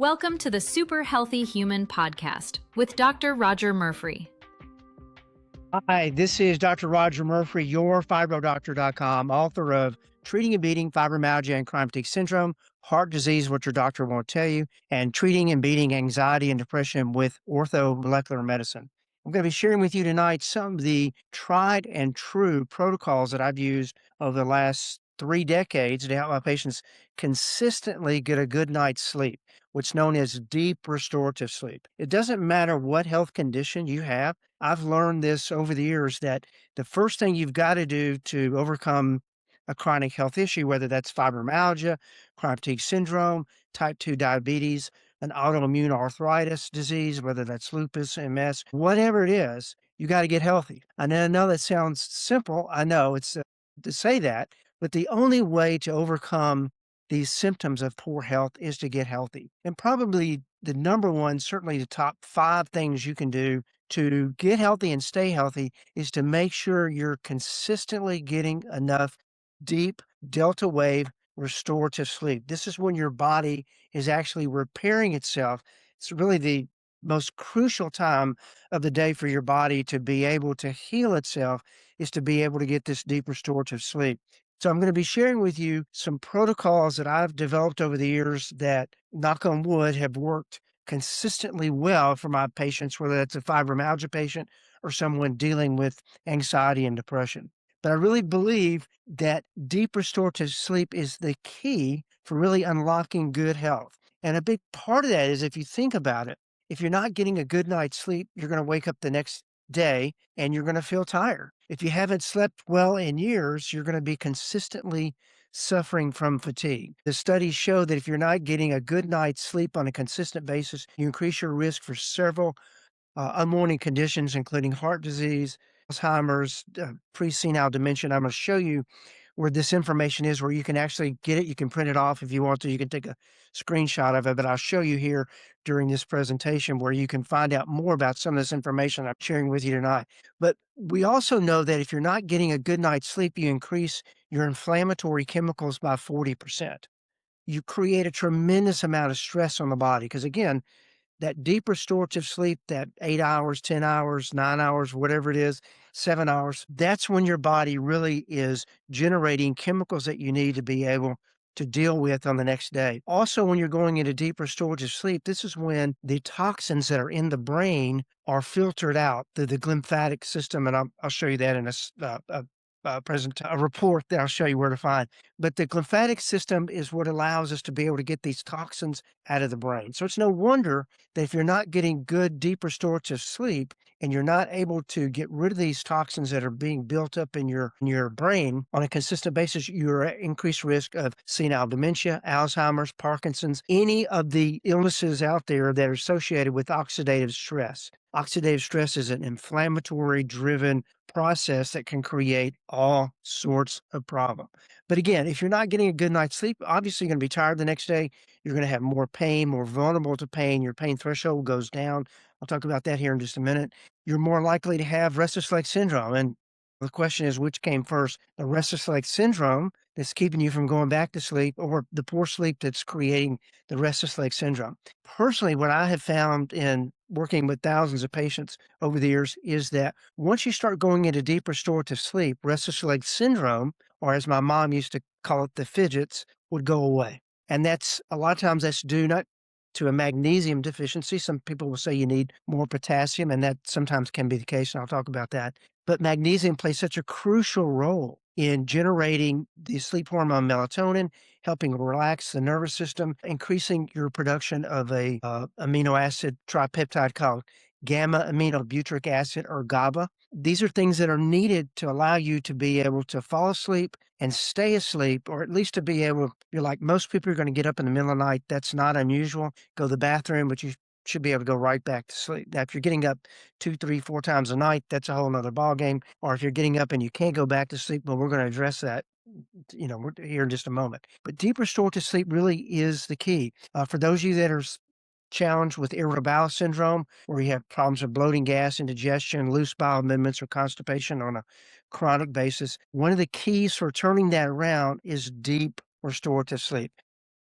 Welcome to the Super Healthy Human podcast with Dr. Rodger Murphree. Hi, this is Dr. Rodger Murphree, your fibrodoctor.com, author of Treating and Beating Fibromyalgia and Chronic Fatigue Syndrome, Heart Disease, What Your Doctor Won't Tell You, and Treating and Beating Anxiety and Depression with Orthomolecular Medicine. I'm going to be sharing with you tonight some of the tried and true protocols that I've used over the last 3 decades to help my patients consistently get a good night's sleep, what's known as deep restorative sleep. It doesn't matter what health condition you have. I've learned this over the years that the first thing you've got to do to overcome a chronic health issue, whether that's fibromyalgia, chronic fatigue syndrome, type 2 diabetes, an autoimmune arthritis disease, whether that's lupus, MS, whatever it is, you got to get healthy. And I know that sounds simple. I know it's to say that, but the only way to overcome these symptoms of poor health is to get healthy. And probably the number one, certainly the top 5 things you can do to get healthy and stay healthy is to make sure you're consistently getting enough deep delta wave restorative sleep. This is when your body is actually repairing itself. It's really the most crucial time of the day for your body to be able to heal itself is to be able to get this deep restorative sleep. So I'm going to be sharing with you some protocols that I've developed over the years that, knock on wood, have worked consistently well for my patients, whether that's a fibromyalgia patient or someone dealing with anxiety and depression. But I really believe that deep restorative sleep is the key for really unlocking good health. And a big part of that is, if you think about it, if you're not getting a good night's sleep, you're going to wake up the next day and you're going to feel tired. If you haven't slept well in years, you're going to be consistently suffering from fatigue. The studies show that if you're not getting a good night's sleep on a consistent basis, you increase your risk for several unwanted conditions, including heart disease, Alzheimer's, pre-senile dementia. I'm going to show you where this information is, where you can actually get it. You can print it off if you want to. You can take a screenshot of it, but I'll show you here during this presentation where you can find out more about some of this information I'm sharing with you tonight. But we also know that if you're not getting a good night's sleep, you increase your inflammatory chemicals by 40%. You create a tremendous amount of stress on the body because, again, that deep restorative sleep, that 8 hours, 10 hours, 9 hours, whatever it is, 7 hours, that's when your body really is generating chemicals that you need to be able to deal with on the next day. Also, when you're going into deep restorative sleep, this is when the toxins that are in the brain are filtered out through the lymphatic system. And I'll show you that in a report that I'll show you where to find. But the lymphatic system is what allows us to be able to get these toxins out of the brain. So it's no wonder that if you're not getting good, deep restorative sleep and you're not able to get rid of these toxins that are being built up in your brain on a consistent basis, you're at increased risk of senile dementia, Alzheimer's, Parkinson's, any of the illnesses out there that are associated with oxidative stress. Oxidative stress is an inflammatory driven process that can create all sorts of problems. But again, if you're not getting a good night's sleep, obviously you're going to be tired the next day. You're going to have more pain, more vulnerable to pain. Your pain threshold goes down. I'll talk about that here in just a minute. You're more likely to have restless leg syndrome. And the question is, which came first? The restless leg syndrome that's keeping you from going back to sleep, or the poor sleep that's creating the restless leg syndrome? Personally, what I have found in working with thousands of patients over the years is that once you start going into deep restorative sleep, restless leg syndrome, or as my mom used to call it, the fidgets, would go away. And that's a lot of times that's due not to a magnesium deficiency. Some people will say you need more potassium, and that sometimes can be the case, and I'll talk about that. But magnesium plays such a crucial role in generating the sleep hormone melatonin, helping relax the nervous system, increasing your production of a amino acid tripeptide called gamma aminobutyric acid, or GABA. These are things that are needed to allow you to be able to fall asleep and stay asleep, or at least to be able, you're like most people are going to get up in the middle of the night. That's not unusual. Go to the bathroom, but you should be able to go right back to sleep. Now, if you're getting up 2, 3, 4 times a night, that's a whole nother ballgame. Or if you're getting up and you can't go back to sleep, well, we're going to address that, we're here in just a moment. But deep restorative sleep really is the key. For those of you that are challenged with irritable bowel syndrome, where you have problems with bloating, gas, indigestion, loose bowel movements, or constipation on a chronic basis, one of the keys for turning that around is deep restorative sleep.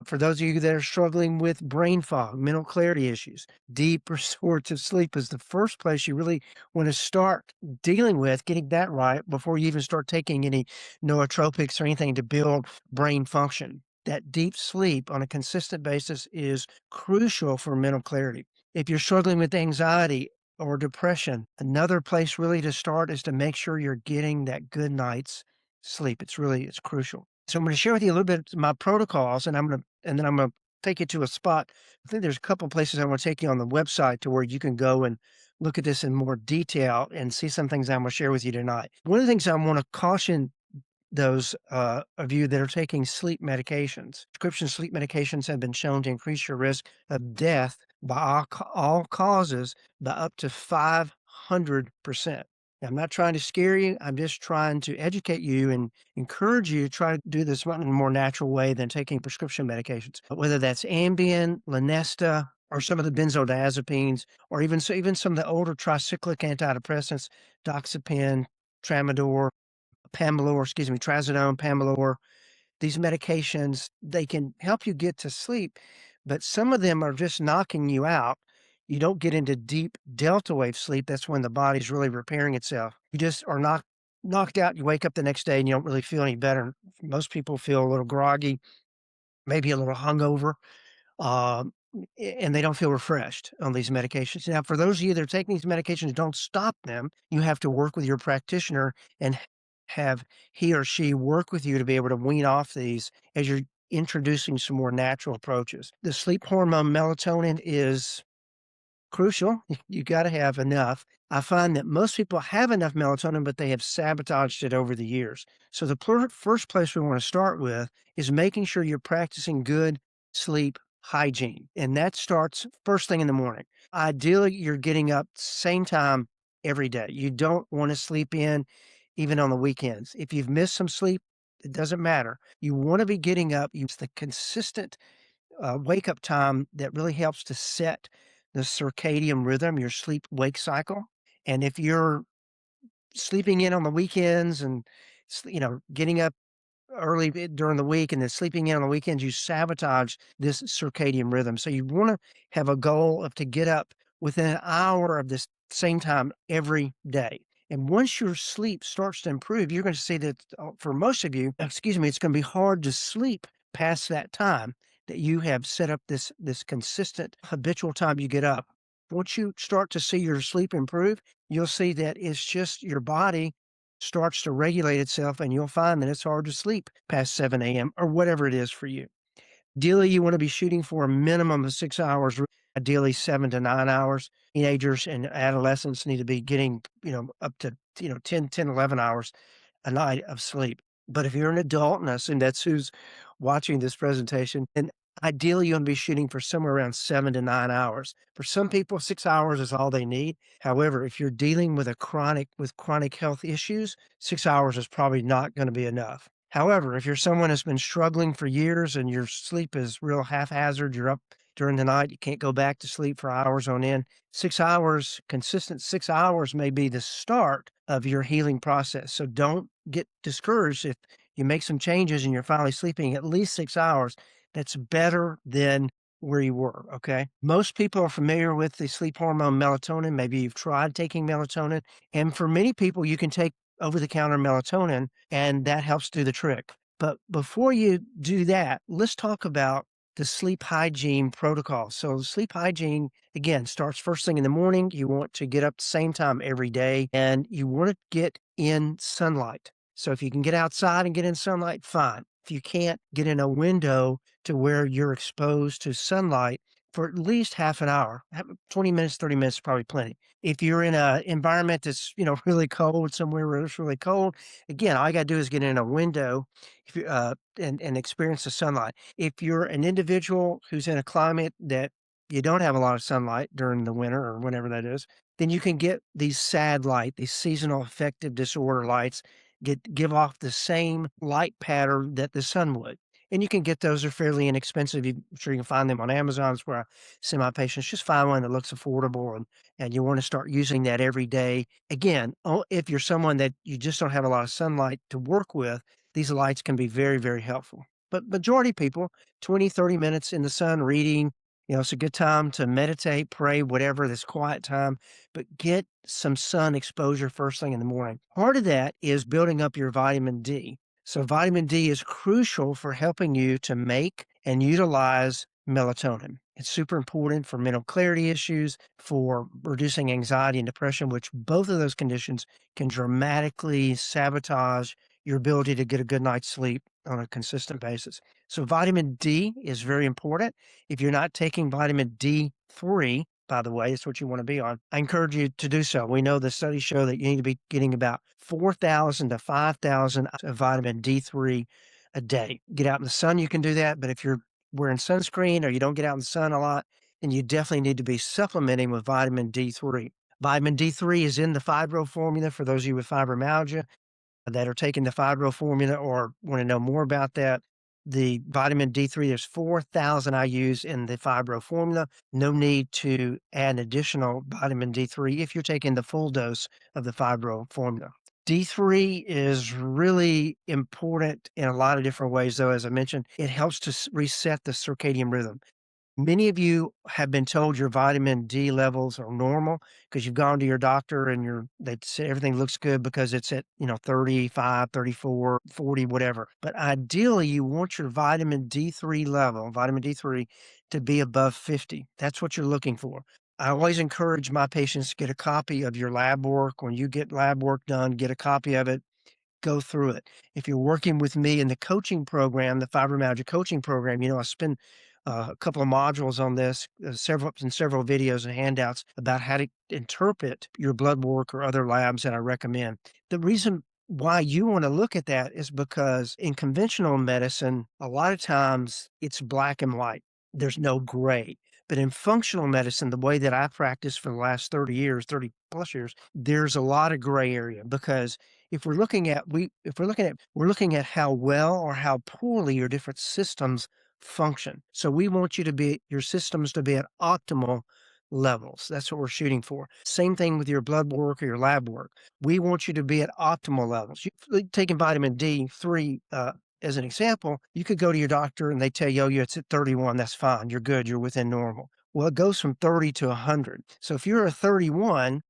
For those of you that are struggling with brain fog, mental clarity issues, deep restorative sleep is the first place you really want to start dealing with, getting that right before you even start taking any nootropics or anything to build brain function. That deep sleep on a consistent basis is crucial for mental clarity. If you're struggling with anxiety or depression, another place really to start is to make sure you're getting that good night's sleep. It's crucial. So I'm going to share with you a little bit my protocols, and then I'm going to take you to a spot. I think there's a couple places I want to take you on the website to where you can go and look at this in more detail and see some things I'm going to share with you tonight. One of the things I want to caution those of you that are taking sleep medications. Prescription sleep medications have been shown to increase your risk of death by all causes by up to 500%. Now, I'm not trying to scare you. I'm just trying to educate you and encourage you to try to do this in a more natural way than taking prescription medications, whether that's Ambien, Lunesta, or some of the benzodiazepines, or even some of the older tricyclic antidepressants, Doxepin, Tramadol, trazodone, Pamelor. These medications, they can help you get to sleep, but some of them are just knocking you out. You don't get into deep delta wave sleep. That's when the body's really repairing itself. You just are knocked out. You wake up the next day and you don't really feel any better. Most people feel a little groggy, maybe a little hungover, um, and they don't feel refreshed on these medications. Now, for those of you that are taking these medications, don't stop them. You have to work with your practitioner and have he or she work with you to be able to wean off these as you're introducing some more natural approaches. The sleep hormone melatonin is crucial. You got to have enough. I find that most people have enough melatonin, but they have sabotaged it over the years. So the first place we want to start with is making sure you're practicing good sleep hygiene. And that starts first thing in the morning. Ideally, you're getting up same time every day. You don't want to sleep in even on the weekends. If you've missed some sleep, it doesn't matter. You want to be getting up. Use the consistent wake up time that really helps to set the circadian rhythm, your sleep wake cycle. And if you're sleeping in on the weekends and, getting up early during the week and then sleeping in on the weekends, you sabotage this circadian rhythm. So you want to have a goal of to get up within an hour of this same time every day. And once your sleep starts to improve, you're going to see that for most of you, it's going to be hard to sleep past that time that you have set up this consistent habitual time you get up. Once you start to see your sleep improve, you'll see that it's just your body starts to regulate itself, and you'll find that it's hard to sleep past 7 a.m. or whatever it is for you. Ideally, you want to be shooting for a minimum of 6 hours, ideally 7 to 9 hours. Teenagers and adolescents need to be getting, up to, 11 hours a night of sleep. But if you're an adult, and I assume that's who's watching this presentation, then ideally you want to be shooting for somewhere around 7 to 9 hours. For some people, 6 hours is all they need. However, if you're dealing with chronic health issues, 6 hours is probably not going to be enough. However, if you're someone that's been struggling for years and your sleep is real haphazard, you're up during the night, you can't go back to sleep for hours on end, 6 hours, consistent 6 hours may be the start of your healing process. So don't get discouraged if you make some changes and you're finally sleeping at least 6 hours. That's better than where you were, okay? Most people are familiar with the sleep hormone melatonin. Maybe you've tried taking melatonin. And for many people, you can take over-the-counter melatonin, and that helps do the trick. But before you do that, let's talk about the sleep hygiene protocol. So sleep hygiene, again, starts first thing in the morning. You want to get up the same time every day, and you want to get in sunlight. So if you can get outside and get in sunlight, fine. If you can't, get in a window to where you're exposed to sunlight for at least half an hour. 20 minutes, 30 minutes is probably plenty. If you're in an environment that's, really cold, somewhere where it's really cold, again, all you got to do is get in a window if you, and experience the sunlight. If you're an individual who's in a climate that you don't have a lot of sunlight during the winter or whenever that is, then you can get these SAD light, these seasonal affective disorder lights, give off the same light pattern that the sun would. And you can get those. They're fairly inexpensive. I'm sure you can find them on Amazon. That's where I send my patients. Just find one that looks affordable, and you want to start using that every day. Again, if you're someone that you just don't have a lot of sunlight to work with, these lights can be very, very helpful. but majority of people, 20, 30 minutes in the sun reading, it's a good time to meditate, pray, whatever, this quiet time, but get some sun exposure first thing in the morning. Part of that is building up your vitamin D. So vitamin D is crucial for helping you to make and utilize melatonin. It's super important for mental clarity issues, for reducing anxiety and depression, which both of those conditions can dramatically sabotage your ability to get a good night's sleep on a consistent basis. So vitamin D is very important. If you're not taking vitamin D3, by the way, it's what you want to be on, I encourage you to do so. We know the studies show that you need to be getting about 4,000 to 5,000 of vitamin D3 a day. Get out in the sun, you can do that. But if you're wearing sunscreen or you don't get out in the sun a lot, then you definitely need to be supplementing with vitamin D3. Vitamin D3 is in the fibro formula for those of you with fibromyalgia that are taking the fibro formula or want to know more about that. The vitamin D3, there's 4,000 IUs in the fibro formula. No need to add additional vitamin D3 if you're taking the full dose of the fibro formula. D3 is really important in a lot of different ways, though. As I mentioned, it helps to reset the circadian rhythm. Many of you have been told your vitamin D levels are normal because you've gone to your doctor and they say everything looks good because it's at, 35, 34, 40, whatever. But ideally, you want your vitamin D3 level, vitamin D3, to be above 50. That's what you're looking for. I always encourage my patients to get a copy of your lab work. When you get lab work done, get a copy of it, go through it. If you're working with me in the coaching program, the fibromyalgia coaching program, I spend a couple of modules on this, several videos and handouts about how to interpret your blood work or other labs that I recommend. The reason why you want to look at that is because in conventional medicine, a lot of times it's black and white. There's no gray. But in functional medicine, the way that I practice for the last 30 years, 30 plus years, there's a lot of gray area because if we're looking at we're looking at how well or how poorly your different systems function. So we want your systems to be at optimal levels. That's what we're shooting for. Same thing with your blood work or your lab work. We want you to be at optimal levels. Taking vitamin D3 as an example, you could go to your doctor and they tell you, oh, it's at 31. That's fine. You're good. You're within normal. Well, it goes from 30 to 100. So if you're a 31,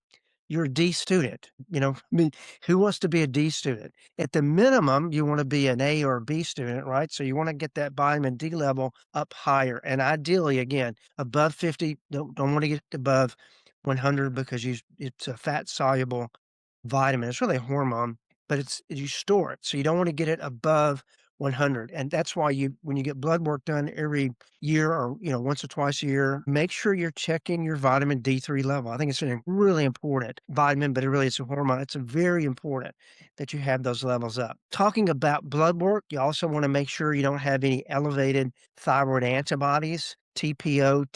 you're a D student. Who wants to be a D student? At the minimum, you want to be an A or a B student, right? So you want to get that vitamin D level up higher. And ideally, again, above 50, don't want to get above 100 because it's a fat soluble vitamin. It's really a hormone, but you store it. So you don't want to get it above 100. And that's why when you get blood work done every year or, once or twice a year, make sure you're checking your vitamin D3 level. I think it's a really important vitamin, but it's a hormone. It's very important that you have those levels up. Talking about blood work, you also want to make sure you don't have any elevated thyroid antibodies, TPO,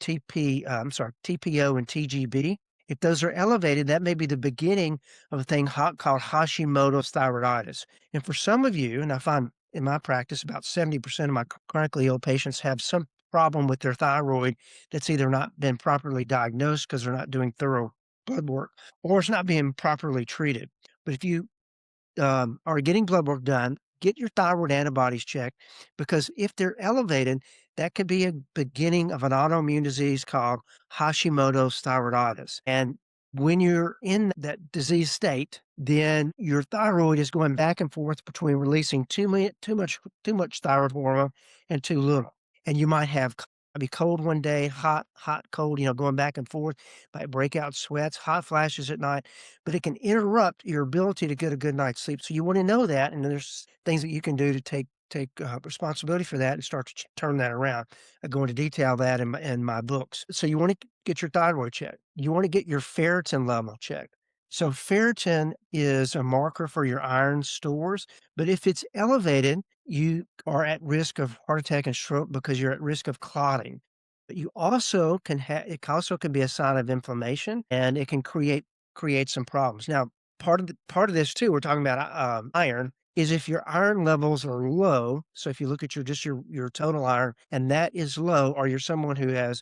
TPO and TGB. If those are elevated, that may be the beginning of a thing called Hashimoto's thyroiditis. And for some of you, and I find in my practice, about 70% of my chronically ill patients have some problem with their thyroid that's either not been properly diagnosed because they're not doing thorough blood work or it's not being properly treated. But if you are getting blood work done, get your thyroid antibodies checked because if they're elevated, that could be a beginning of an autoimmune disease called Hashimoto's thyroiditis. And when you're in that disease state, then your thyroid is going back and forth between releasing too much thyroid hormone and too little. And you might be cold one day, hot, cold, going back and forth, might break out sweats, hot flashes at night, but it can interrupt your ability to get a good night's sleep. So you want to know that, and there's things that you can do to take responsibility for that and start to turn that around. I go into detail that in my books. So you want to get your thyroid checked. You want to get your ferritin level checked. So ferritin is a marker for your iron stores, but if it's elevated, you are at risk of heart attack and stroke because you're at risk of clotting. But you also it also can be a sign of inflammation and it can create some problems. Now, part of this too, we're talking about iron, is if your iron levels are low. So if you look at your total iron and that is low, or you're someone who has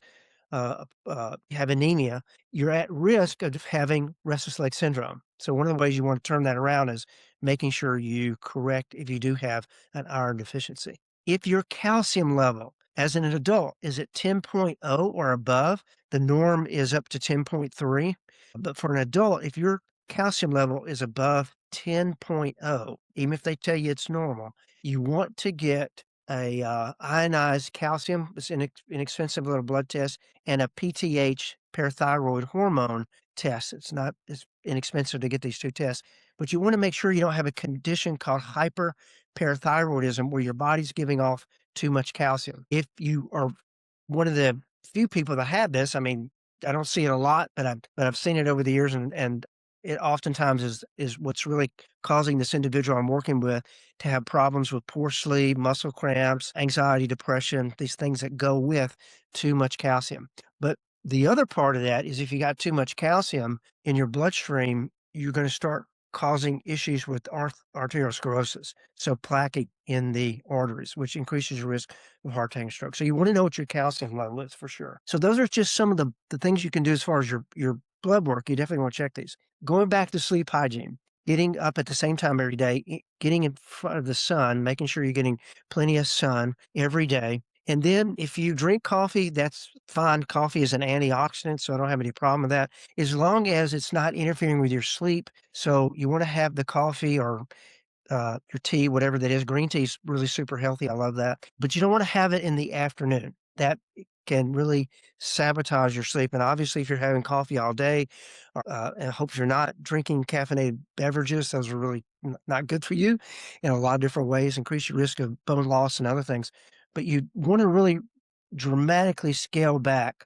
have anemia, you're at risk of having restless leg syndrome. So one of the ways you want to turn that around is making sure you correct if you do have an iron deficiency. If your calcium level as an adult is at 10.0 or above, the norm is up to 10.3. But for an adult, if your calcium level is above 10.0, even if they tell you it's normal, you want to get a ionized calcium. It's an inexpensive little blood test, and a PTH parathyroid hormone test. It's inexpensive to get these two tests, but you want to make sure you don't have a condition called hyperparathyroidism where your body's giving off too much calcium. If you are one of the few people that have this, I mean, I don't see it a lot, but I've seen it over the years, and it oftentimes is what's really causing this individual I'm working with to have problems with poor sleep, muscle cramps, anxiety, depression, these things that go with too much calcium. But the other part of that is if you got too much calcium in your bloodstream, you're going to start causing issues with arteriosclerosis, so plaque in the arteries, which increases your risk of heart attack and stroke. So you want to know what your calcium level is for sure. So those are just some of the things you can do as far as your blood work. You definitely want to check these. Going back to sleep hygiene, getting up at the same time every day, getting in front of the sun, making sure you're getting plenty of sun every day. And then if you drink coffee, that's fine. Coffee is an antioxidant, so I don't have any problem with that, as long as it's not interfering with your sleep. So you want to have the coffee or your tea, whatever that is. Green tea is really super healthy. I love that. But you don't want to have it in the afternoon. That can really sabotage your sleep. And obviously, if you're having coffee all day, and I hope you're not drinking caffeinated beverages, those are really not good for you in a lot of different ways, increase your risk of bone loss and other things. But you want to really dramatically scale back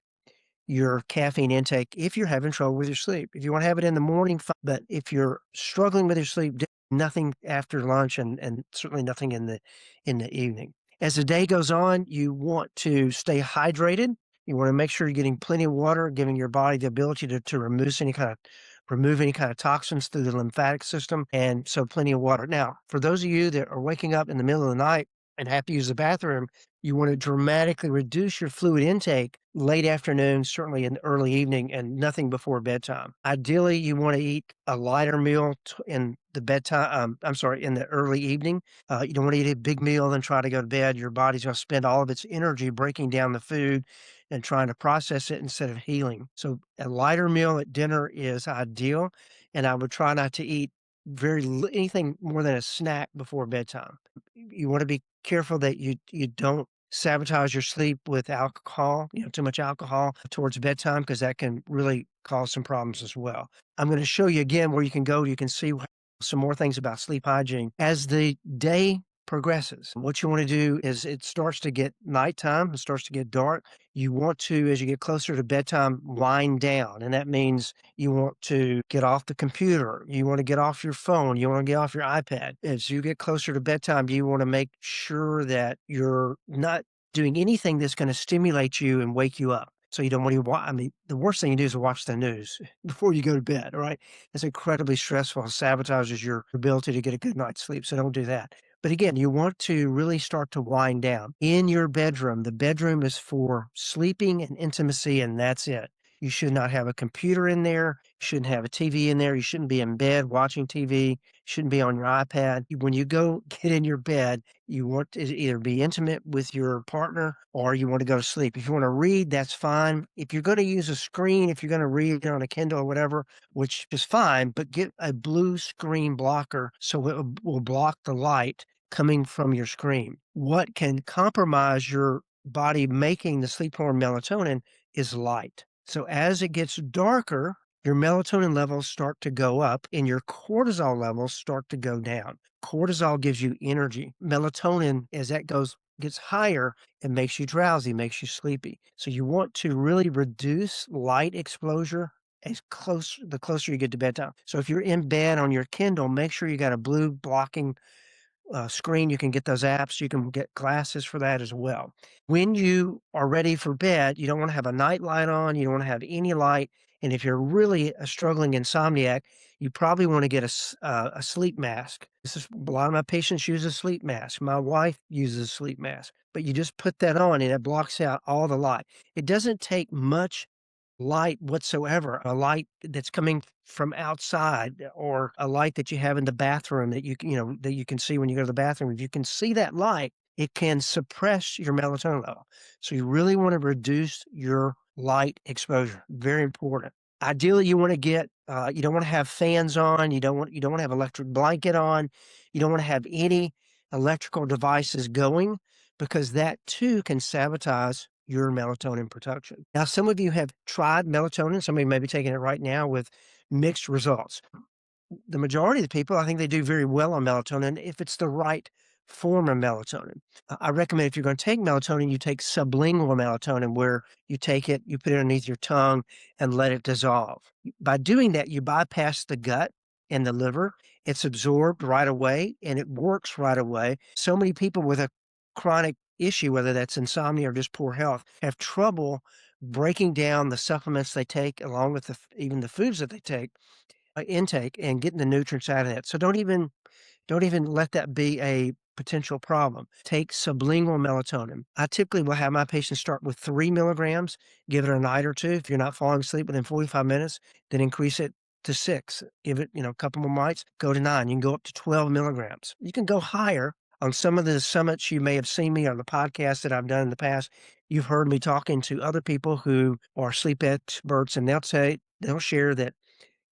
your caffeine intake if you're having trouble with your sleep. If you want to have it in the morning, fine, but if you're struggling with your sleep, nothing after lunch and certainly nothing in the evening. As the day goes on, you want to stay hydrated. You want to make sure you're getting plenty of water, giving your body the ability to remove any kind of toxins through the lymphatic system, and so plenty of water. Now, for those of you that are waking up in the middle of the night and have to use the bathroom, you want to dramatically reduce your fluid intake late afternoon, certainly in the early evening, and nothing before bedtime. Ideally, you want to eat a lighter meal in the bedtime. In the early evening. You don't want to eat a big meal and try to go to bed. Your body's going to spend all of its energy breaking down the food and trying to process it instead of healing. So a lighter meal at dinner is ideal, and I would try not to eat anything more than a snack before bedtime. You want to be careful that you don't sabotage your sleep with alcohol, too much alcohol towards bedtime, because that can really cause some problems as well. I'm going to show you again where you can go. You can see some more things about sleep hygiene as the day progresses. What you want to do is it starts to get nighttime, it starts to get dark. You want to, as you get closer to bedtime, wind down. And that means you want to get off the computer. You want to get off your phone. You want to get off your iPad. As you get closer to bedtime, you want to make sure that you're not doing anything that's going to stimulate you and wake you up. So you don't want to watch. I mean, the worst thing you do is watch the news before you go to bed, right? It's incredibly stressful. It sabotages your ability to get a good night's sleep. So don't do that. But again, you want to really start to wind down. In your bedroom, the bedroom is for sleeping and intimacy, and that's it. You should not have a computer in there. You shouldn't have a TV in there. You shouldn't be in bed watching TV. You shouldn't be on your iPad. When you go get in your bed, you want to either be intimate with your partner or you want to go to sleep. If you want to read, that's fine. If you're going to use a screen, if you're going to read on a Kindle or whatever, which is fine, but get a blue screen blocker so it will block the light coming from your screen. What can compromise your body making the sleep hormone melatonin is light. So as it gets darker, your melatonin levels start to go up and your cortisol levels start to go down. Cortisol gives you energy. Melatonin, as that gets higher, it makes you drowsy, makes you sleepy. So you want to really reduce light exposure the closer you get to bedtime. So if you're in bed on your Kindle, make sure you got a blue blocking screen. You can get those apps. You can get glasses for that as well. When you are ready for bed, you don't want to have a night light on. You don't want to have any light. And if you're really a struggling insomniac, you probably want to get a sleep mask. A lot of my patients use a sleep mask. My wife uses a sleep mask. But you just put that on and it blocks out all the light. It doesn't take much light whatsoever, a light that's coming from outside or a light that you have in the bathroom that that you can see when you go to the bathroom. If you can see that light, it can suppress your melatonin level. So you really want to reduce your light exposure. Very important. Ideally, you want to get you don't want to have fans on. You don't want to have electric blanket on. You don't want to have any electrical devices going because that too can sabotage your melatonin production. Now, some of you have tried melatonin. Some of you may be taking it right now with mixed results. The majority of the people, I think they do very well on melatonin if it's the right form of melatonin. I recommend if you're going to take melatonin, you take sublingual melatonin, where you take it, you put it underneath your tongue and let it dissolve. By doing that, you bypass the gut and the liver. It's absorbed right away and it works right away. So many people with a chronic issue, whether that's insomnia or just poor health, have trouble breaking down the supplements they take along with even the foods that they take intake and getting the nutrients out of that. So don't even let that be a potential problem. Take sublingual melatonin. I typically will have my patients start with 3 milligrams, give it a night or two. If you're not falling asleep within 45 minutes, then increase it to 6. Give it, a couple more nights, go to 9. You can go up to 12 milligrams. You can go higher. On some of the summits, you may have seen me on the podcast that I've done in the past. You've heard me talking to other people who are sleep experts, and they'll share that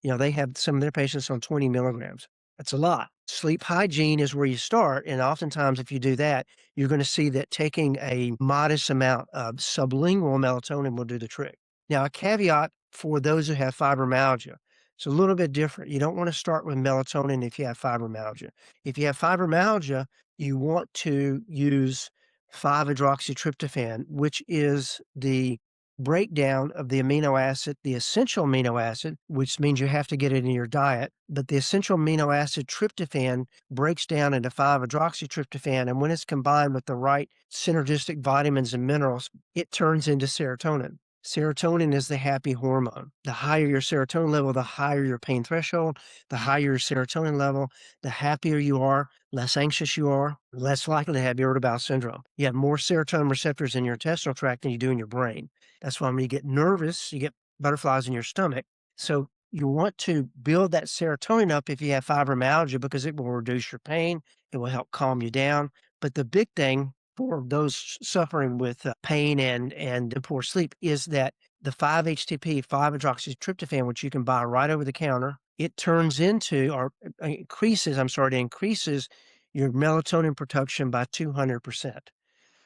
they have some of their patients on 20 milligrams. That's a lot. Sleep hygiene is where you start. And oftentimes, if you do that, you're going to see that taking a modest amount of sublingual melatonin will do the trick. Now, a caveat for those who have fibromyalgia. It's a little bit different. You don't want to start with melatonin if you have fibromyalgia. If you have fibromyalgia, you want to use 5-hydroxytryptophan, which is the breakdown of the amino acid, the essential amino acid, which means you have to get it in your diet. But the essential amino acid tryptophan breaks down into 5-hydroxytryptophan. And when it's combined with the right synergistic vitamins and minerals, it turns into serotonin. Serotonin is the happy hormone. The higher your serotonin level, the higher your pain threshold. The higher your serotonin level, the happier you are, less anxious you are, less likely to have irritable bowel syndrome. You have more serotonin receptors in your intestinal tract than you do in your brain. That's why when you get nervous, you get butterflies in your stomach. So you want to build that serotonin up if you have fibromyalgia because it will reduce your pain. It will help calm you down. But the big thing for those suffering with pain and poor sleep is that the 5-HTP, 5-hydroxytryptophan, which you can buy right over the counter, it turns into or increases, it increases your melatonin production by 200%.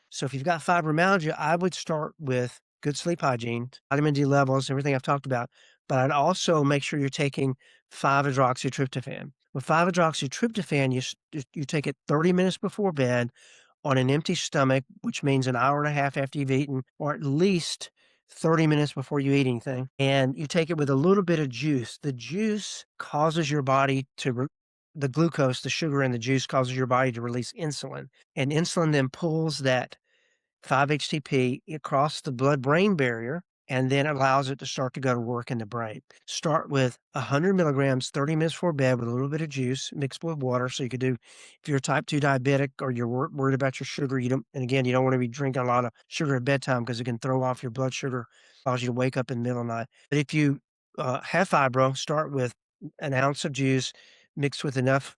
So if you've got fibromyalgia, I would start with good sleep hygiene, vitamin D levels, everything I've talked about, but I'd also make sure you're taking 5-hydroxytryptophan. With 5-hydroxytryptophan, you take it 30 minutes before bed on an empty stomach, which means an hour and a half after you've eaten, or at least 30 minutes before you eat anything. And you take it with a little bit of juice. The juice causes your body the glucose, the sugar in the juice causes your body to release insulin. And insulin then pulls that 5-HTP across the blood-brain barrier, and then allows it to start to go to work in the brain. Start with 100 milligrams, 30 minutes before bed with a little bit of juice mixed with water. So you could do, if you're type 2 diabetic or you're worried about your sugar, you don't want to be drinking a lot of sugar at bedtime because it can throw off your blood sugar, cause you to wake up in the middle of the night. But if you have fibro, start with an ounce of juice mixed with enough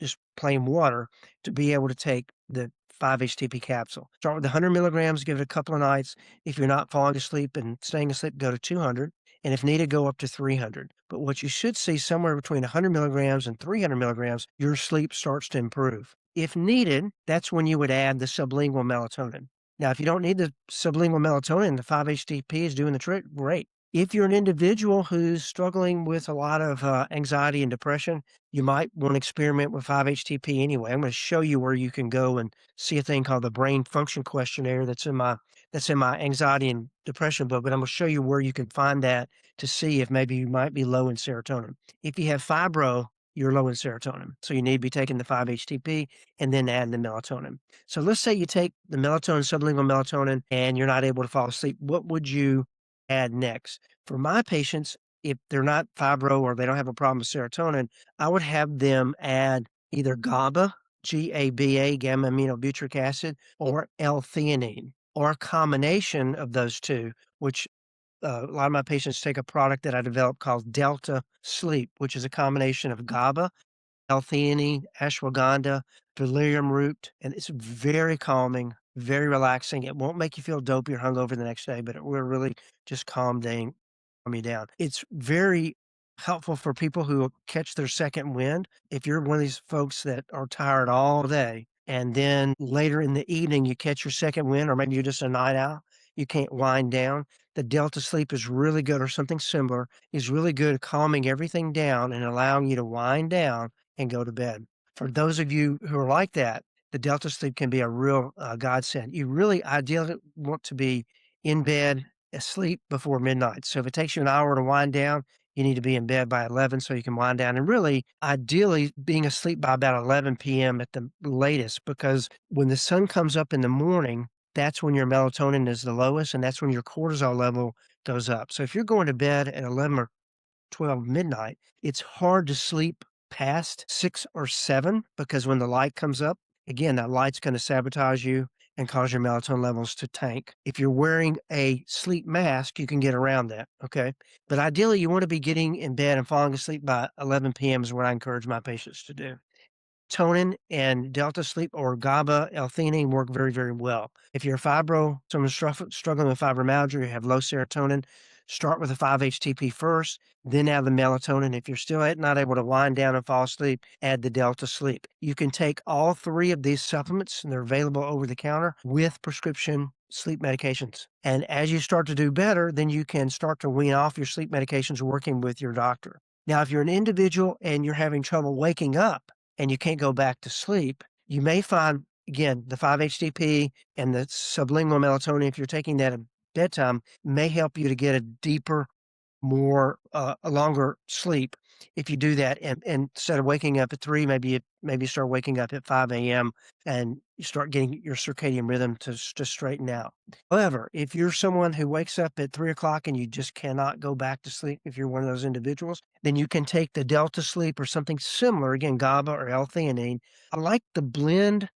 just plain water to be able to take the 5-HTP capsule. Start with 100 milligrams, give it a couple of nights. If you're not falling asleep and staying asleep, go to 200. And if needed, go up to 300. But what you should see somewhere between 100 milligrams and 300 milligrams, your sleep starts to improve. If needed, that's when you would add the sublingual melatonin. Now, if you don't need the sublingual melatonin, the 5-HTP is doing the trick, great. If you're an individual who's struggling with a lot of anxiety and depression, you might want to experiment with 5-HTP anyway. I'm going to show you where you can go and see a thing called the Brain Function Questionnaire that's in my anxiety and depression book, but I'm going to show you where you can find that to see if maybe you might be low in serotonin. If you have fibro, you're low in serotonin. So you need to be taking the 5-HTP and then adding the melatonin. So let's say you take the melatonin, sublingual melatonin, and you're not able to fall asleep. What would you add next? For my patients, if they're not fibro or they don't have a problem with serotonin, I would have them add either GABA, GABA, gamma aminobutyric acid, or L-theanine, or a combination of those two, which a lot of my patients take a product that I developed called Delta Sleep, which is a combination of GABA L-theanine, ashwagandha, valerian root, and it's very calming, very relaxing. It won't make you feel dopey or hungover the next day, but it will really just calm you down. It's very helpful for people who catch their second wind. If you're one of these folks that are tired all day, and then later in the evening you catch your second wind, or maybe you're just a night owl, you can't wind down, the Delta Sleep is really good, or something similar, is really good at calming everything down and allowing you to wind down and go to bed. For those of you who are like that, the Delta Sleep can be a real godsend. You really ideally want to be in bed, asleep before midnight. So if it takes you an hour to wind down, you need to be in bed by 11 so you can wind down. And really, ideally, being asleep by about 11 p.m. at the latest, because when the sun comes up in the morning, that's when your melatonin is the lowest, and that's when your cortisol level goes up. So if you're going to bed at 11 or 12 midnight, it's hard to sleep past 6 or 7 because when the light comes up, again, that light's going to sabotage you and cause your melatonin levels to tank. If you're wearing a sleep mask, you can get around that, okay? But ideally, you want to be getting in bed and falling asleep by 11 p.m. is what I encourage my patients to do. Melatonin and Delta Sleep or GABA, L-theanine work very, very well. If you're someone struggling with fibromyalgia, you have low serotonin, start with a 5-HTP first, then add the melatonin. If you're still not able to wind down and fall asleep, add the Delta Sleep. You can take all 3 of these supplements, and they're available over the counter with prescription sleep medications. And as you start to do better, then you can start to wean off your sleep medications working with your doctor. Now, if you're an individual and you're having trouble waking up, and you can't go back to sleep, you may find, again, the 5-HTP and the sublingual melatonin, if you're taking that at bedtime, may help you to get a deeper, a longer sleep if you do that. And instead of waking up at 3, maybe you start waking up at 5 a.m. and you start getting your circadian rhythm to straighten out. However, if you're someone who wakes up at 3 o'clock and you just cannot go back to sleep, if you're one of those individuals, then you can take the Delta Sleep or something similar, again, GABA or L-theanine. I like the blend.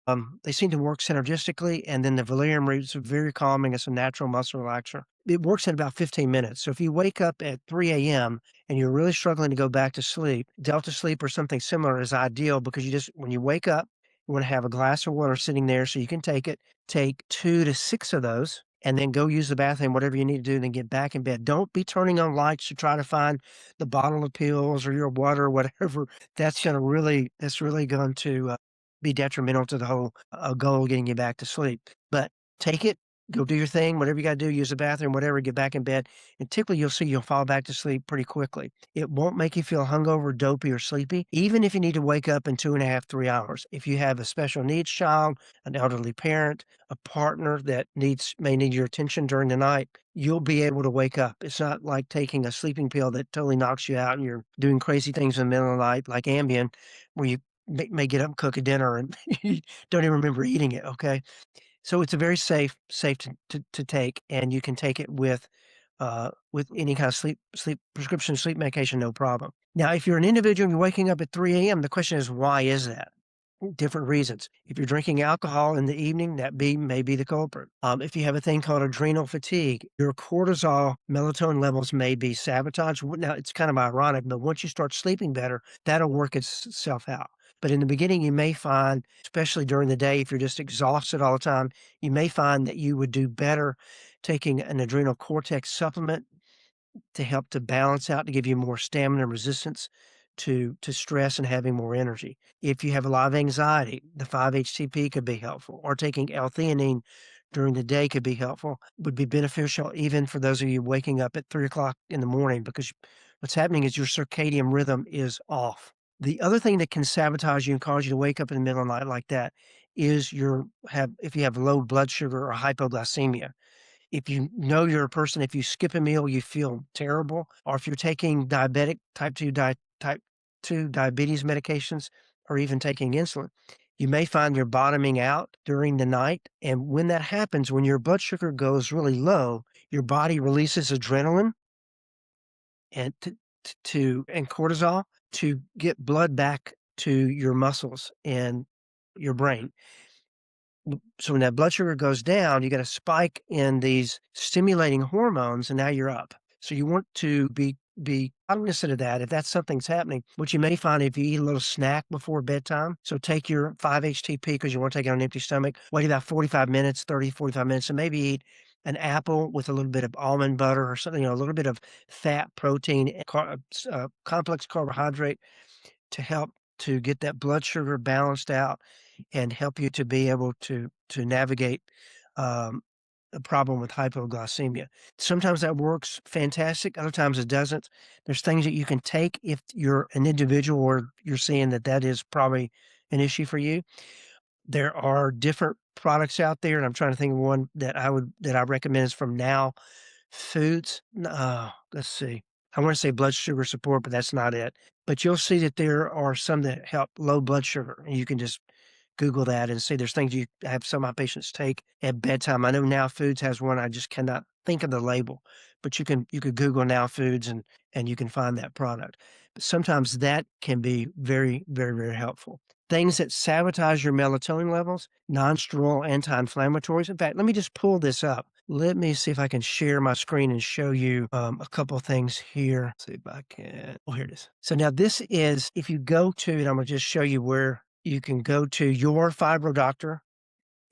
They seem to work synergistically, and then the valerian root is very calming. It's a natural muscle relaxer. It works in about 15 minutes. So if you wake up at 3 a.m. and you're really struggling to go back to sleep, Delta Sleep or something similar is ideal because when you wake up, you want to have a glass of water sitting there so you can take it. Take 2 to 6 of those and then go use the bathroom, whatever you need to do, and then get back in bed. Don't be turning on lights to try to find the bottle of pills or your water or whatever. That's really going to be detrimental to the whole goal of getting you back to sleep. But take it, go do your thing, whatever you got to do, use the bathroom, whatever, get back in bed. And typically you'll see you'll fall back to sleep pretty quickly. It won't make you feel hungover, dopey, or sleepy, even if you need to wake up in 2.5, 3 hours. If you have a special needs child, an elderly parent, a partner that may need your attention during the night, you'll be able to wake up. It's not like taking a sleeping pill that totally knocks you out and you're doing crazy things in the middle of the night, like Ambien, where you may get up and cook a dinner and you don't even remember eating it, okay? So it's a very safe to take, and you can take it with any kind of prescription sleep medication, no problem. Now, if you're an individual and you're waking up at 3 a.m., the question is, why is that? Different reasons. If you're drinking alcohol in the evening, may be the culprit. If you have a thing called adrenal fatigue, your cortisol melatonin levels may be sabotaged. Now, it's kind of ironic, but once you start sleeping better, that'll work itself out. But in the beginning, you may find, especially during the day, if you're just exhausted all the time, you may find that you would do better taking an adrenal cortex supplement to help to balance out, to give you more stamina and resistance to stress and having more energy. If you have a lot of anxiety, the 5-HTP could be helpful, or taking L-theanine during the day could be helpful, would be beneficial even for those of you waking up at 3 o'clock in the morning, because what's happening is your circadian rhythm is off. The other thing that can sabotage you and cause you to wake up in the middle of the night like that is if you have low blood sugar or hypoglycemia. If you know you're a person, if you skip a meal, you feel terrible, or if you're taking type 2 diabetes medications, or even taking insulin, you may find you're bottoming out during the night. And when that happens, when your blood sugar goes really low, your body releases adrenaline and and cortisol to get blood back to your muscles and your brain. So when that blood sugar goes down, you get a spike in these stimulating hormones, and now you're up. So you want to be be cognizant of that if that's something's happening. What you may find if you eat a little snack before bedtime, so take your 5-HTP because you want to take it on an empty stomach, wait about 45 minutes, 30, 45 minutes, and maybe eat an apple with a little bit of almond butter or something, a little bit of fat, protein, complex carbohydrate to help to get that blood sugar balanced out and help you to be able to navigate um, a problem with hypoglycemia. Sometimes that works fantastic. Other times it doesn't. There's things that you can take if you're an individual or you're seeing that that is probably an issue for you. There are different products out there, and I'm trying to think of one that I recommend is from Now Foods. Let's see. I want to say blood sugar support, but that's not it. But you'll see that there are some that help low blood sugar, and you can just Google that and see there's things you have some of my patients take at bedtime. I know Now Foods has one. I just cannot think of the label, but you could Google Now Foods and you can find that product. But sometimes that can be very, very, very helpful. Things that sabotage your melatonin levels, non-steroidal anti-inflammatories. In fact, let me just pull this up. Let me see if I can share my screen and show you a couple of things here. Let's see if I can. Oh, here it is. So now this is, if you go to, and I'm going to just show you where you can go to your fibro doctor.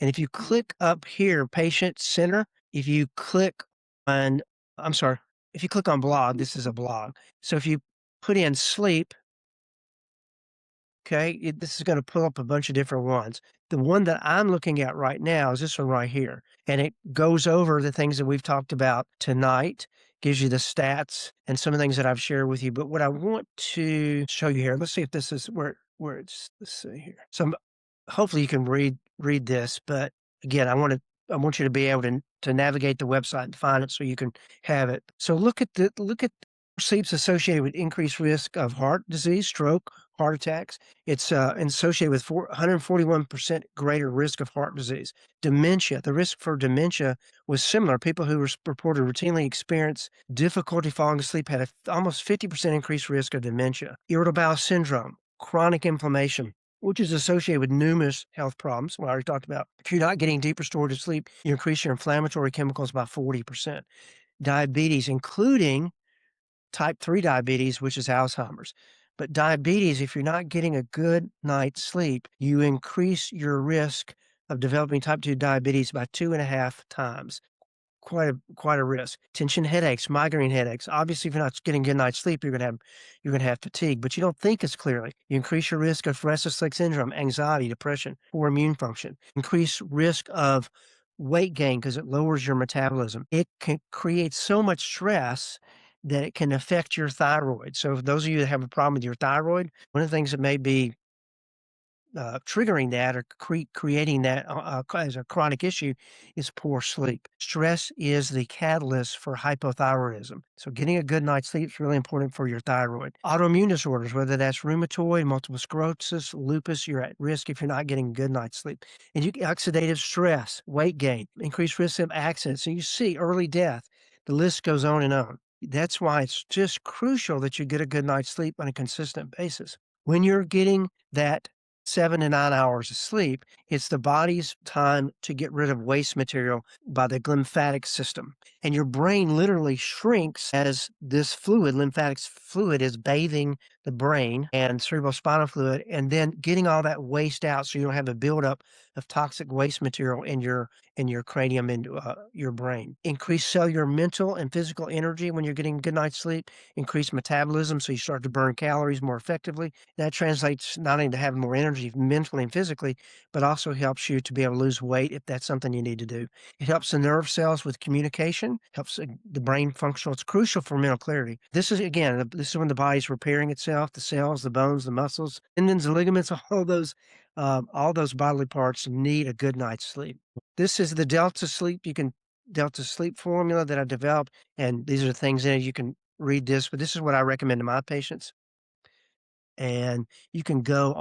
And if you click up here, patient center, if you click on, I'm sorry, if you click on blog, this is a blog. So if you put in sleep, okay, this is going to pull up a bunch of different ones. The one that I'm looking at right now is this one right here. And it goes over the things that we've talked about tonight, gives you the stats and some of the things that I've shared with you. But what I want to show you here, let's see if this is where it's, let's see here. So hopefully you can read this, but again, I want you to be able to navigate the website and find it so you can have it. So look at sleep's associated with increased risk of heart disease, stroke, heart attacks. It's associated with 141% greater risk of heart disease. Dementia, the risk for dementia was similar. People who reported routinely experience difficulty falling asleep had almost 50% increased risk of dementia. Irritable bowel syndrome, chronic inflammation, which is associated with numerous health problems. Well, I already talked about if you're not getting deep restorative sleep, you increase your inflammatory chemicals by 40%. Diabetes, including type 3 diabetes, which is Alzheimer's. But diabetes, if you're not getting a good night's sleep, you increase your risk of developing type 2 diabetes by 2.5 times. Quite a risk. Tension headaches, migraine headaches. Obviously, if you're not getting good night's sleep, you're gonna have fatigue, but you don't think as clearly. You increase your risk of restless leg syndrome, anxiety, depression, poor immune function. Increase risk of weight gain because it lowers your metabolism. It can create so much stress that it can affect your thyroid. So, those of you that have a problem with your thyroid, one of the things that may be triggering that or creating that as a chronic issue is poor sleep. Stress is the catalyst for hypothyroidism. So getting a good night's sleep is really important for your thyroid. Autoimmune disorders, whether that's rheumatoid, multiple sclerosis, lupus, you're at risk if you're not getting a good night's sleep. And oxidative stress, weight gain, increased risk of accidents. And you see early death. The list goes on and on. That's why it's just crucial that you get a good night's sleep on a consistent basis. When you're getting that 7 to 9 hours of sleep, it's the body's time to get rid of waste material by the lymphatic system. And your brain literally shrinks as this fluid, lymphatic fluid, is bathing the brain and cerebrospinal fluid and then getting all that waste out so you don't have a buildup of toxic waste material in your cranium and your brain. Increase cellular, mental, and physical energy when you're getting good night's sleep. Increase metabolism so you start to burn calories more effectively. That translates not only to having more energy mentally and physically, but also helps you to be able to lose weight if that's something you need to do. It helps the nerve cells with communication, helps the brain function. It's crucial for mental clarity. This is when the body's repairing itself, the cells, the bones, the muscles, tendons, the ligaments, all those bodily parts need a good night's sleep. This is the Delta Sleep formula that I developed, and these are the things in it. You can read this, but this is what I recommend to my patients. And you can go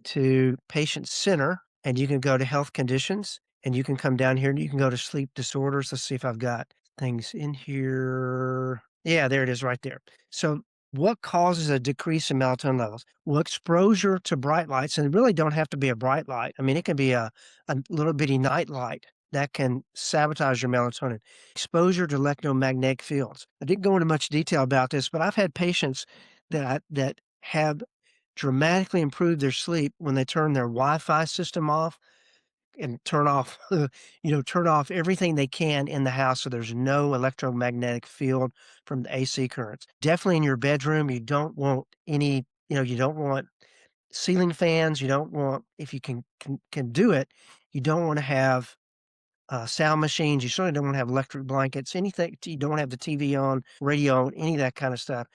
to Patient Center, and you can go to Health Conditions, and you can come down here, and you can go to Sleep Disorders. Let's see if I've got things in here. Yeah, there it is right there. So what causes a decrease in melatonin levels? Well, exposure to bright lights, and it really don't have to be a bright light. I mean, it can be a little bitty night light that can sabotage your melatonin. Exposure to electromagnetic fields. I didn't go into much detail about this, but I've had patients that have dramatically improved their sleep when they turn their Wi-Fi system off and turn off, turn off everything they can in the house so there's no electromagnetic field from the AC currents. Definitely in your bedroom, you don't want any, you don't want ceiling fans. You don't want, if you can do it, you don't want to have sound machines. You certainly don't want to have electric blankets, anything. You don't want to have the TV on, radio on, any of that kind of stuff.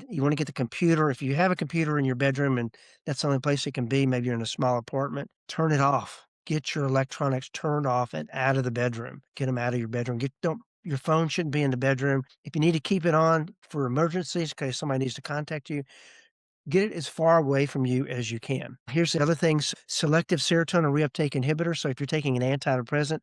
You want to get the computer. If you have a computer in your bedroom and that's the only place it can be, maybe you're in a small apartment, turn it off. Get your electronics turned off and out of the bedroom. Get them out of your bedroom. Your phone shouldn't be in the bedroom. If you need to keep it on for emergencies, in case somebody needs to contact you, get it as far away from you as you can. Here's the other thing, selective serotonin reuptake inhibitor. So if you're taking an antidepressant,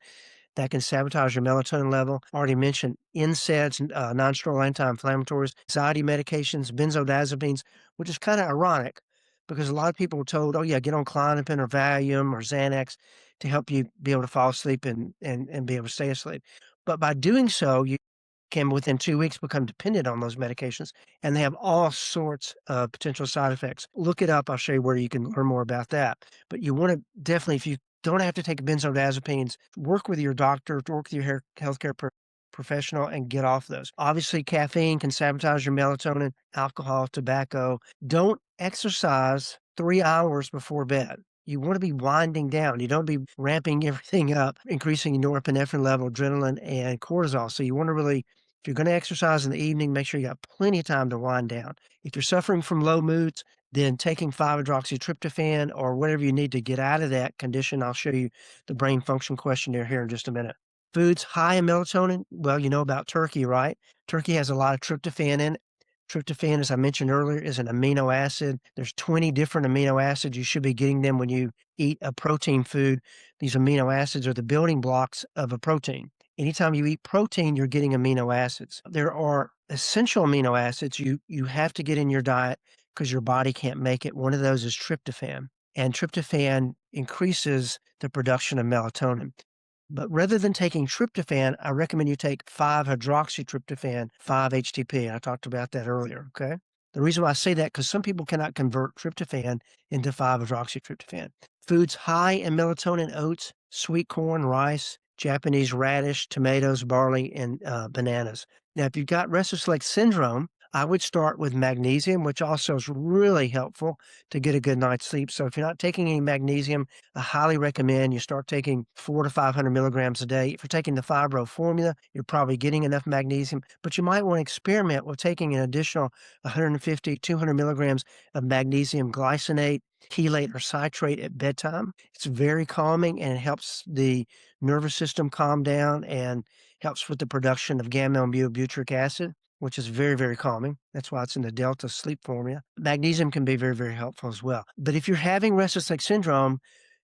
that can sabotage your melatonin level. Already mentioned NSAIDs, non-steroidal anti-inflammatories, anxiety medications, benzodiazepines, which is kind of ironic because a lot of people were told, oh yeah, get on Klonopin or Valium or Xanax to help you be able to fall asleep and be able to stay asleep. But by doing so, you can within 2 weeks become dependent on those medications, and they have all sorts of potential side effects. Look it up. I'll show you where you can learn more about that. But you want to definitely, if you don't have to take benzodiazepines, work with your doctor, work with your healthcare professional and get off those. Obviously, caffeine can sabotage your melatonin, alcohol, tobacco. Don't exercise 3 hours before bed. You want to be winding down. You don't be ramping everything up, increasing your norepinephrine level, adrenaline, and cortisol. So you want to really, if you're going to exercise in the evening, make sure you got plenty of time to wind down. If you're suffering from low moods, then taking 5-hydroxytryptophan or whatever you need to get out of that condition. I'll show you the brain function questionnaire here in just a minute. Foods high in melatonin. Well, you know about turkey, right? Turkey has a lot of tryptophan in it. Tryptophan, as I mentioned earlier, is an amino acid. There's 20 different amino acids. You should be getting them when you eat a protein food. These amino acids are the building blocks of a protein. Anytime you eat protein, you're getting amino acids. There are essential amino acids you have to get in your diet because your body can't make it. One of those is tryptophan, and tryptophan increases the production of melatonin. But rather than taking tryptophan, I recommend you take 5-hydroxytryptophan, 5-HTP. I talked about that earlier, okay? The reason why I say that, because some people cannot convert tryptophan into 5-hydroxytryptophan. Foods high in melatonin: oats, sweet corn, rice, Japanese radish, tomatoes, barley, and bananas. Now, if you've got restless leg syndrome, I would start with magnesium, which also is really helpful to get a good night's sleep. So if you're not taking any magnesium, I highly recommend you start taking 400 to 500 milligrams a day. If you're taking the fibro formula, you're probably getting enough magnesium, but you might want to experiment with taking an additional 150, 200 milligrams of magnesium glycinate, chelate, or citrate at bedtime. It's very calming and it helps the nervous system calm down and helps with the production of gamma-aminobutyric acid, which is very, very calming. That's why it's in the Delta sleep formula. Magnesium can be very, very helpful as well. But if you're having restless leg syndrome,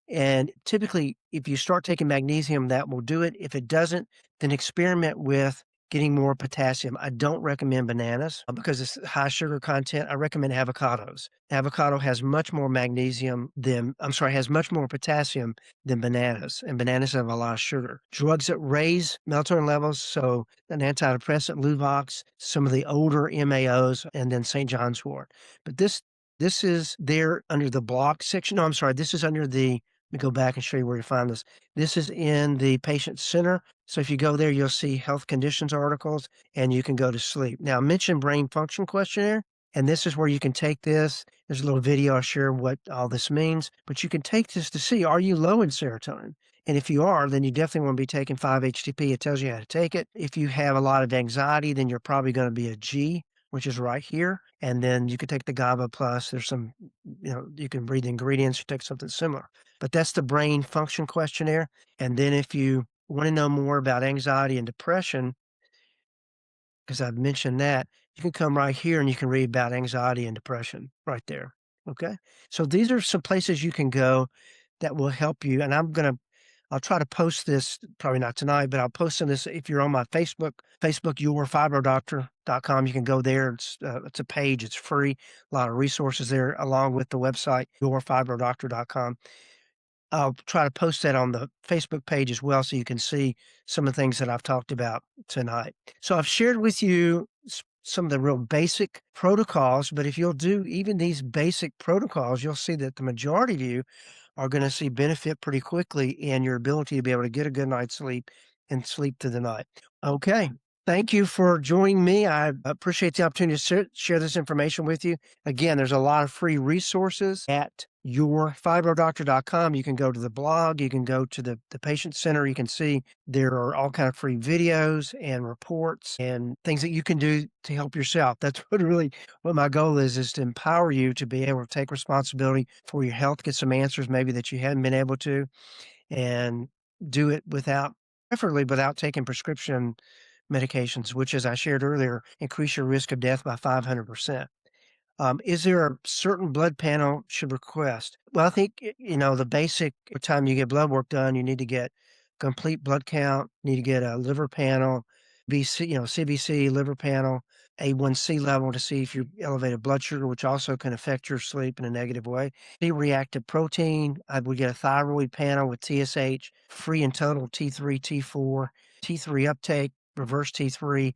and typically if you start taking magnesium, that will do it. If it doesn't, then experiment with getting more potassium. I don't recommend bananas because it's high sugar content. I recommend avocados. Avocado has much more has much more potassium than bananas, and bananas have a lot of sugar. Drugs that raise melatonin levels, so an antidepressant, Luvox, some of the older MAOs, and then St. John's wort. But this is there under the block section. No, I'm sorry. This is under the, let me go back and show you where you find this. This is in the patient center. So if you go there, you'll see health conditions articles and you can go to sleep. Now, I mentioned brain function questionnaire, and this is where you can take this. There's a little video I'll share what all this means, but you can take this to see, are you low in serotonin? And if you are, then you definitely want to be taking 5-HTP. It tells you how to take it. If you have a lot of anxiety, then you're probably going to be a G, which is right here. And then you could take the GABA plus. There's some, you can read the ingredients, you take something similar. But that's the brain function questionnaire. And then if you want to know more about anxiety and depression, because I've mentioned that, you can come right here and you can read about anxiety and depression right there. Okay. So these are some places you can go that will help you. And I'll try to post this, probably not tonight, but I'll post this if you're on my Facebook, yourfibrodoctor.com. You can go there. It's a page. It's free. A lot of resources there along with the website, yourfibrodoctor.com. I'll try to post that on the Facebook page as well so you can see some of the things that I've talked about tonight. So I've shared with you some of the real basic protocols, but if you'll do even these basic protocols, you'll see that the majority of you are going to see benefit pretty quickly in your ability to be able to get a good night's sleep and sleep through the night. Okay. Thank you for joining me. I appreciate the opportunity to share this information with you. Again, there's a lot of free resources at yourfibrodoctor.com. You can go to the blog, you can go to the patient center. You can see there are all kind of free videos and reports and things that you can do to help yourself. That's what my goal is to empower you to be able to take responsibility for your health, get some answers maybe that you hadn't been able to, and do it preferably without taking prescription medications, which, as I shared earlier, increase your risk of death by 500%. Is there a certain blood panel should request? Well, I think, the basic time you get blood work done, you need to get complete blood count, need to get a liver panel, CBC, liver panel, A1C level to see if you elevated blood sugar, which also can affect your sleep in a negative way. C-reactive protein, I would get a thyroid panel with TSH, free and total T3, T4, T3 uptake, reverse T3,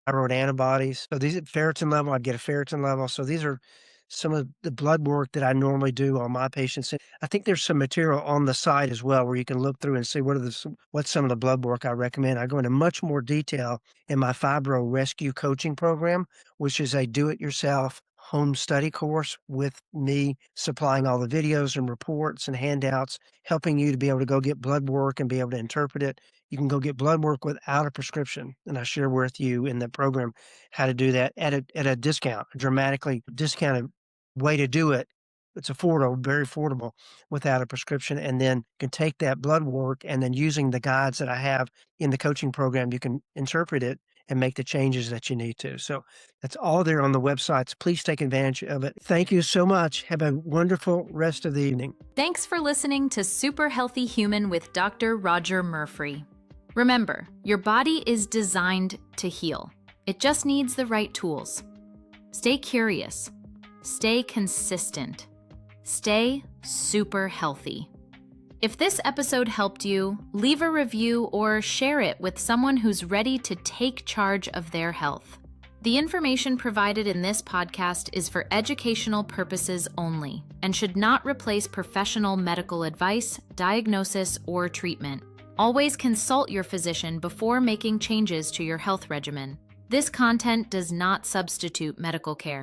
thyroid antibodies. So these at ferritin level, I'd get a ferritin level. So these are some of the blood work that I normally do on my patients. And I think there's some material on the site as well where you can look through and see what's some of the blood work I recommend. I go into much more detail in my Fibro Rescue Coaching Program, which is a do-it-yourself home study course with me supplying all the videos and reports and handouts, helping you to be able to go get blood work and be able to interpret it. You can go get blood work without a prescription, and I share with you in the program how to do that at a discount, a dramatically discounted way to do it. It's affordable, very affordable without a prescription, and then you can take that blood work and then using the guides that I have in the coaching program, you can interpret it and make the changes that you need to. So that's all there on the websites. Please take advantage of it. Thank you so much. Have a wonderful rest of the evening. Thanks for listening to Super Healthy Human with Dr. Rodger Murphree. Remember, your body is designed to heal. It just needs the right tools. Stay curious. Stay consistent. Stay super healthy. If this episode helped you, leave a review or share it with someone who's ready to take charge of their health. The information provided in this podcast is for educational purposes only and should not replace professional medical advice, diagnosis, or treatment. Always consult your physician before making changes to your health regimen. This content does not substitute medical care.